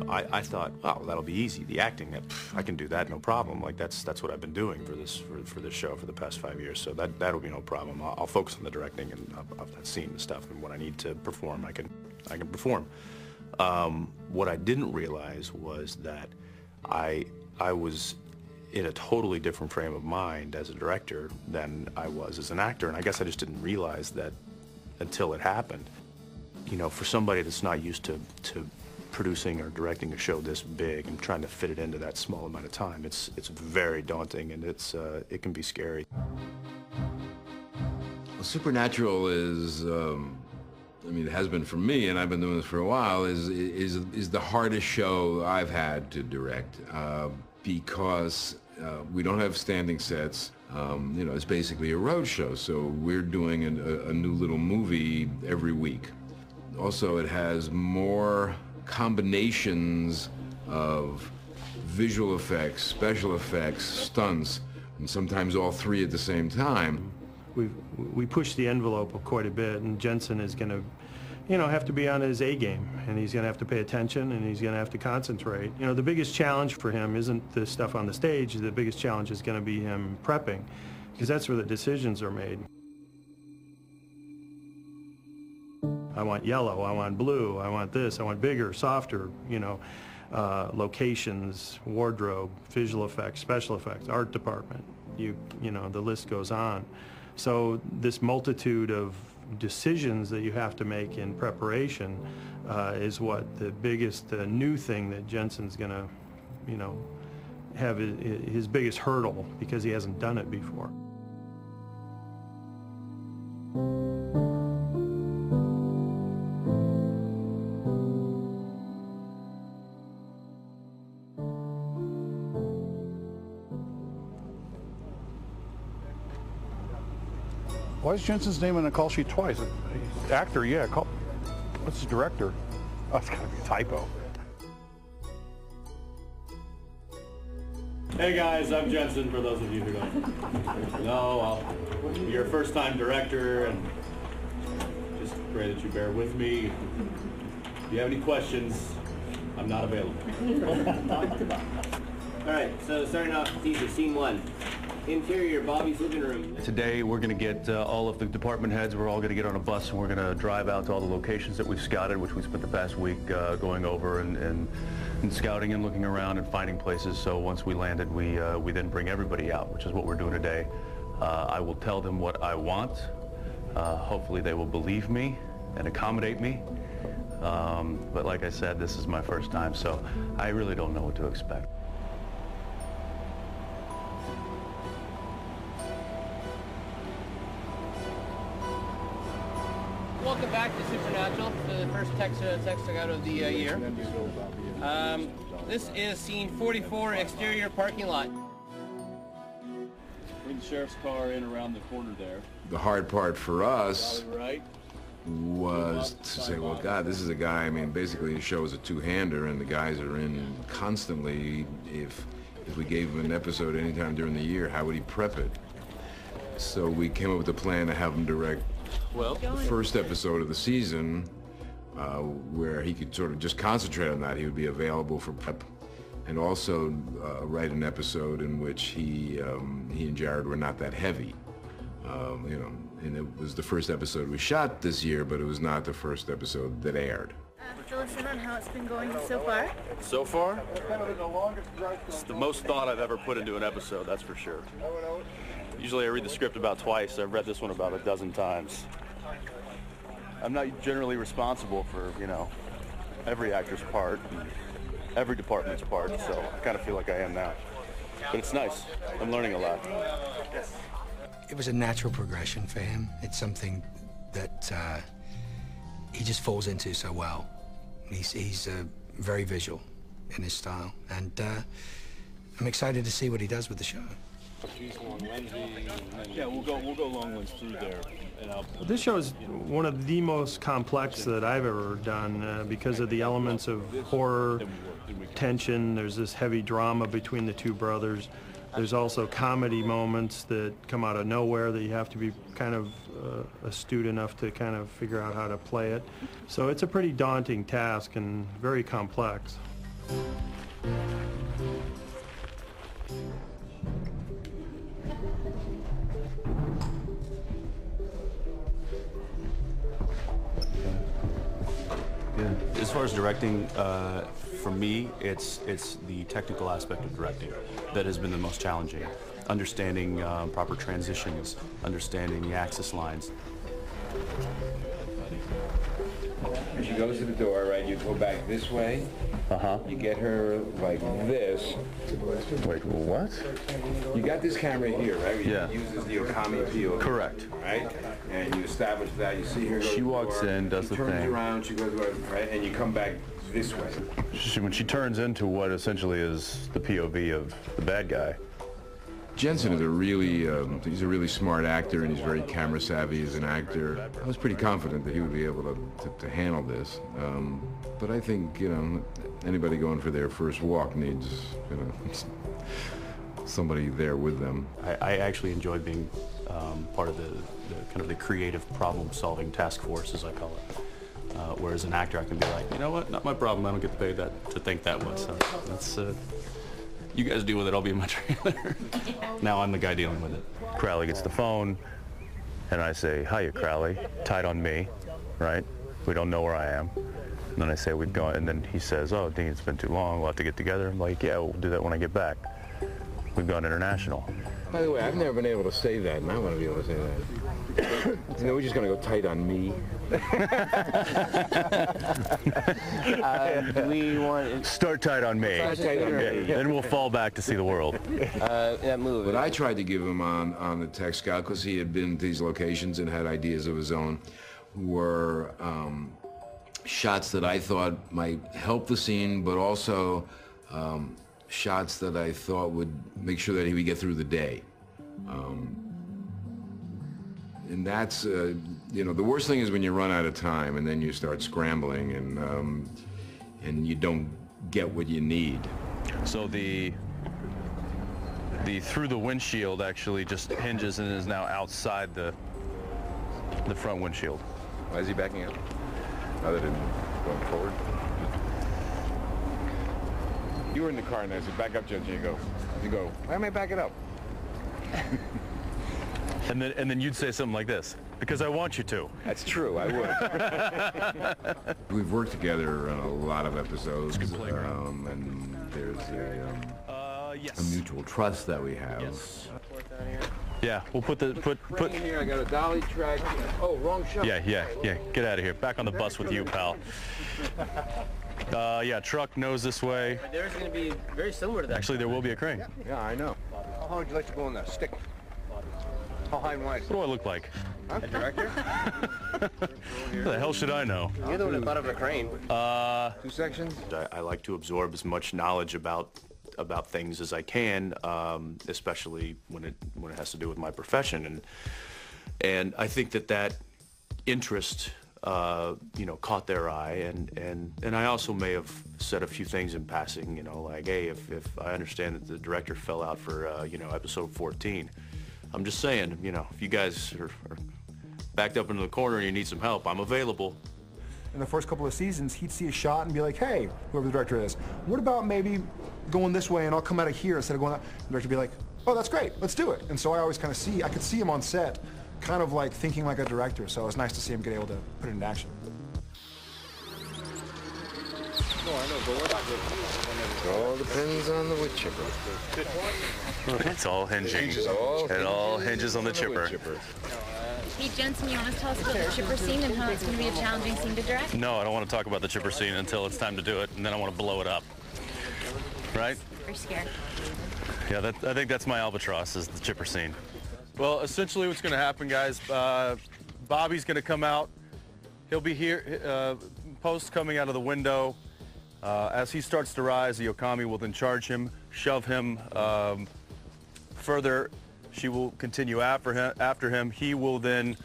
I thought, oh, that'll be easy. The acting, I can do that, no problem. Like that's what I've been doing for this show for the past 5 years. So that'll be no problem. I'll focus on the directing and of that scene and stuff. And when I need to perform, I can perform. What I didn't realize was that I was in a totally different frame of mind as a director than I was as an actor, and I guess I just didn't realize that until it happened. You know, for somebody that's not used to producing or directing a show this big and trying to fit it into that small amount of time, it's very daunting, and it can be scary. Well, Supernatural is, I mean, it has been for me, and I've been doing this for a while, is the hardest show I've had to direct, because we don't have standing sets. You know, it's basically a road show, so we're doing a new little movie every week. Also, it has more combinations of visual effects, special effects, stunts, and sometimes all three at the same time. We push the envelope quite a bit, and Jensen is going to, you know, have to be on his A game, and he's going to have to pay attention, and he's going to have to concentrate. You know, the biggest challenge for him isn't the stuff on the stage. The biggest challenge is going to be him prepping, because that's where the decisions are made. I want yellow, I want blue, I want this, I want bigger, softer, you know, locations, wardrobe, visual effects, special effects, art department, you know, the list goes on. So this multitude of decisions that you have to make in preparation is what the biggest new thing that Jensen's gonna, you know, have his biggest hurdle, because he hasn't done it before. Why is Jensen's name on the call sheet twice? Actor, yeah. What's his director? Oh, it's got to be a typo. Hey guys, I'm Jensen, for those of you who don't know. I'm your first-time director, and just pray that you bear with me. If you have any questions, I'm not available. All right, so starting off the teaser, scene 1. Interior, Bobby's living room. Today we're going to get all of the department heads, we're all going to get on a bus, and we're going to drive out to all the locations that we've scouted, which we spent the past week going over and scouting and looking around and finding places. So once we landed, we then bring everybody out, which is what we're doing today. I will tell them what I want. Hopefully they will believe me and accommodate me. But like I said, this is my first time, so I really don't know what to expect. Welcome back to Supernatural, the first text I got of the year. This is scene 44, exterior parking lot. Bring the sheriff's car in around the corner there. The hard part for us was to say, well, God, this is a guy, I mean, basically the show is a two-hander, and the guys are in constantly. If we gave him an episode anytime during the year, how would he prep it? So we came up with a plan to have him direct the first episode of the season, where he could sort of just concentrate on that. He would be available for prep, and also write an episode in which he and Jared were not that heavy. You know, and it was the first episode we shot this year, but it was not the first episode that aired. Fill us in on how it's been going so far. So far, it's the most thought I've ever put into an episode, that's for sure. Usually I read the script about twice. I've read this one about a dozen times. I'm not generally responsible for, you know, every actor's part and every department's part, so I kind of feel like I am now. But it's nice. I'm learning a lot. It was a natural progression for him. It's something that he just falls into so well. He's very visual in his style, and I'm excited to see what he does with the show. Yeah, we'll go long ones through there. This show is one of the most complex that I've ever done because of the elements of horror, tension. There's this heavy drama between the two brothers. There's also comedy moments that come out of nowhere that you have to be kind of astute enough to kind of figure out how to play it. So it's a pretty daunting task and very complex. As far as directing, for me, it's the technical aspect of directing that has been the most challenging. Understanding proper transitions, understanding the axis lines. As she goes to the door, right, you go back this way. Uh-huh. You get her like this. Wait, what? You got this camera here, right? Yeah. It uses the Okami POV. Correct. Right? And you establish that. You see her go She to the walks door, in, does she the turns thing. around, she goes, right? And you come back this way. When she turns into what essentially is the POV of the bad guy. Jensen is he's a really smart actor, and he's very camera savvy as an actor. I was pretty confident that he would be able to handle this. But I think, you know, anybody going for their first walk needs, you know, somebody there with them. I actually enjoy being part of the kind of the creative problem-solving task force, as I call it. Whereas an actor, I can be like, you know what, not my problem. I don't get paid to think that much. So that's you guys deal with it. I'll be in my trailer. Now I'm the guy dealing with it. Crowley gets the phone, and I say, "Hiya, Crowley. Tight on me, right? We don't know where I am." And then I say, "We've gone," and then he says, "Oh, Dean, it's been too long. We'll have to get together." I'm like, "Yeah, we'll do that when I get back. We've gone international." By the way, I've never been able to say that, and I want to be able to say that. You know, we're just going to go tight on me. We want Start tight on me. Start tight on me. Then we'll fall back to see the world. that movie. What I tried to give him on the tech scout, because he had been to these locations and had ideas of his own, were shots that I thought might help the scene, but also shots that I thought would make sure that he would get through the day. And that's, you know, the worst thing is when you run out of time and then you start scrambling and you don't get what you need. So the through the windshield actually just hinges and is now outside the front windshield. Why is he backing up? Other than going forward? You were in the car and I said, back up, Jensen. You go, why am I backing up? And then you'd say something like this, because I want you to. That's true, I would. We've worked together on a lot of episodes, and there's a mutual trust that we have. Yes. Yeah, we'll put Right in here, I got a dolly track. Oh, wrong shot. Yeah. Get out of here. Back on the bus with you, pal. Yeah, truck nose this way. There's going to be very similar to that. Actually, there will be a crane. Yeah, I know. How high would you like to go on that stick? How high and wide? What do I look like? Huh? A director? What the hell should I know? You're the one that thought of a crane. 2 sections? I like to absorb as much knowledge about things as I can, especially when it has to do with my profession, and I think that interest you know, caught their eye, and I also may have said a few things in passing, you know, like, hey, if I understand that the director fell out for you know, episode 14, I'm just saying, you know, if you guys are backed up into the corner and you need some help, I'm available. In the first couple of seasons, he'd see a shot and be like, hey, whoever the director is, what about maybe going this way and I'll come out of here instead of going out? The director would be like, oh, that's great, let's do it. And so I always kind of I could see him on set, kind of like thinking like a director, so it was nice to see him get able to put it into action. It all depends on the wood chipper. It's all hinging. It all hinges on the chipper. Hey Jensen, you want to tell us about the chipper scene and how it's going to be a challenging scene to direct? No, I don't want to talk about the chipper scene until it's time to do it, and then I want to blow it up. Right? We're scared. Yeah, I think that's my albatross, is the chipper scene. Well, essentially what's going to happen, guys, Bobby's going to come out. He'll be here, post coming out of the window. As he starts to rise, the Okami will then charge him, shove him further. She will continue after him. He will then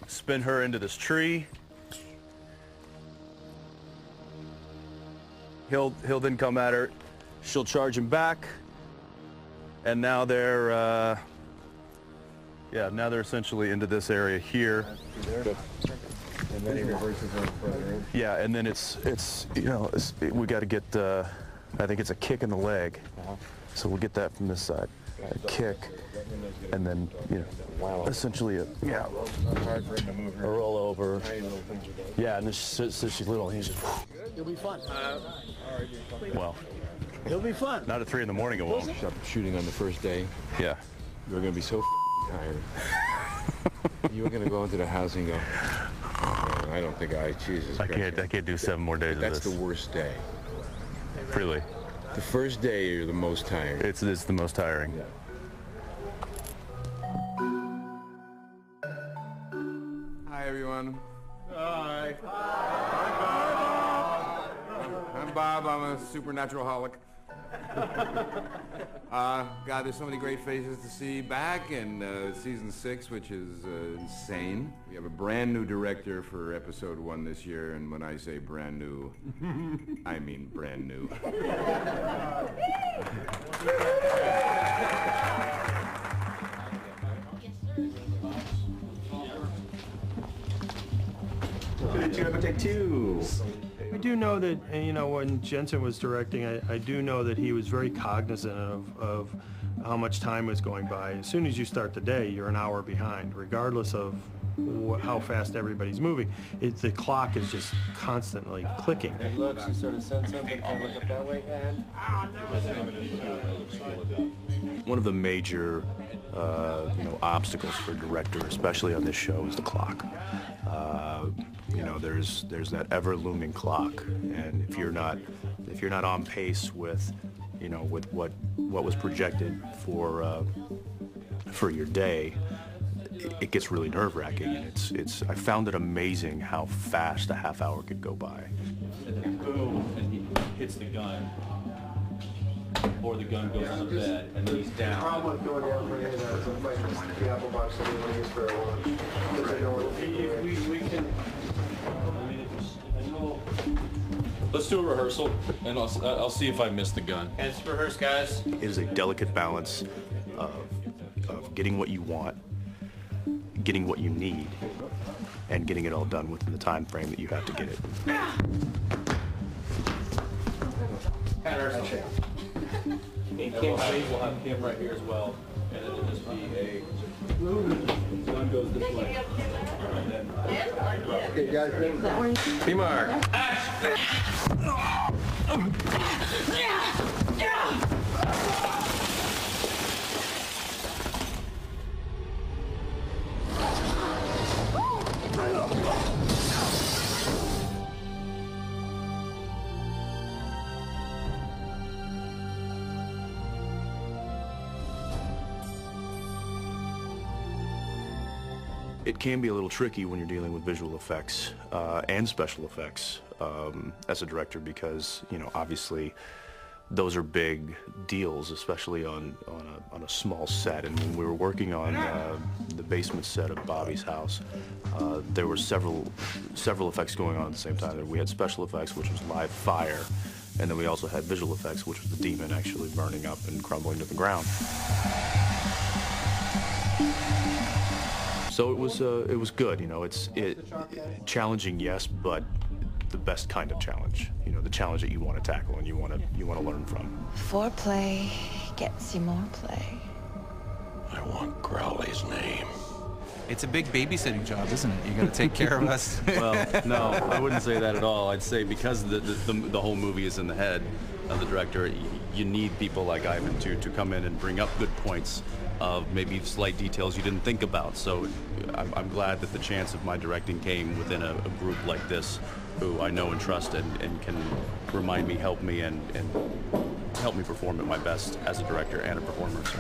spin her into this tree. He'll then come at her. She'll charge him back. And now they're now they're essentially into this area here. And then he reverses on further in. Yeah, and then it's you know, we got to get I think it's a kick in the leg. So we'll get that from this side. A kick, and then, you know, essentially a roll over. Yeah, and so she's little, and he's just. It'll be fun. Well, it'll be fun. not at 3 in the morning it won't. Shooting on the first day. Yeah. You're going to be so tired. You were going to go into the house and go, oh, I don't think Jesus Christ. I can't do 7 more days of this. That's the worst day. Really? The first day you're the most tired. It's the most tiring. Yeah. Hi, everyone. Hi. I'm Bob. I'm a supernatural holic. God, there's so many great faces to see back in season 6, which is insane. We have a brand new director for episode 1 this year, and when I say brand new, I mean brand new. Take 2. I do know that, you know, when Jensen was directing, I do know that he was very cognizant of how much time was going by. As soon as you start the day, you're an hour behind, regardless of how fast everybody's moving. The clock is just constantly clicking. And look, she sort of said something. Can I look up that way, and One of the major, you know, obstacles for a director, especially on this show, is the clock. You know, there's that ever-looming clock, and if you're not on pace with, you know, with what was projected for your day, it gets really nerve-wracking, and I found it amazing how fast a half hour could go by. And then boom, and he hits the gun, or the gun goes on the bed, and then he's down. Let's do a rehearsal, and I'll see if I missed the gun. Let's rehearse, guys. It is a delicate balance of getting what you want, getting what you need, and getting it all done within the time frame that you have to get it. And we'll have Kim right here as well, and it'll just be a gun goes this way. And then Okay, guys, ready? P-Mark. It can be a little tricky when you're dealing with visual effects and special effects as a director, because, you know, obviously those are big deals, especially on a small set. And when we were working on the basement set of Bobby's house, there were several effects going on at the same time. We had special effects, which was live fire, and then we also had visual effects, which was the demon actually burning up and crumbling to the ground. So it was good, you know. It's challenging, yes, but the best kind of challenge. You know, the challenge that you want to tackle and you want to learn from. Foreplay gets you more play. I want Crowley's name. It's a big babysitting job, isn't it? You got to take care of us. Well, no, I wouldn't say that at all. I'd say because the whole movie is in the head of the director, you need people like Ivan to come in and bring up good points of maybe slight details you didn't think about. So I'm glad that the chance of my directing came within a group like this, who I know and trust and can remind me, help me, and help me perform at my best as a director and a performer. So.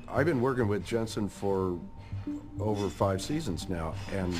I've been working with Jensen for over 5 seasons now, and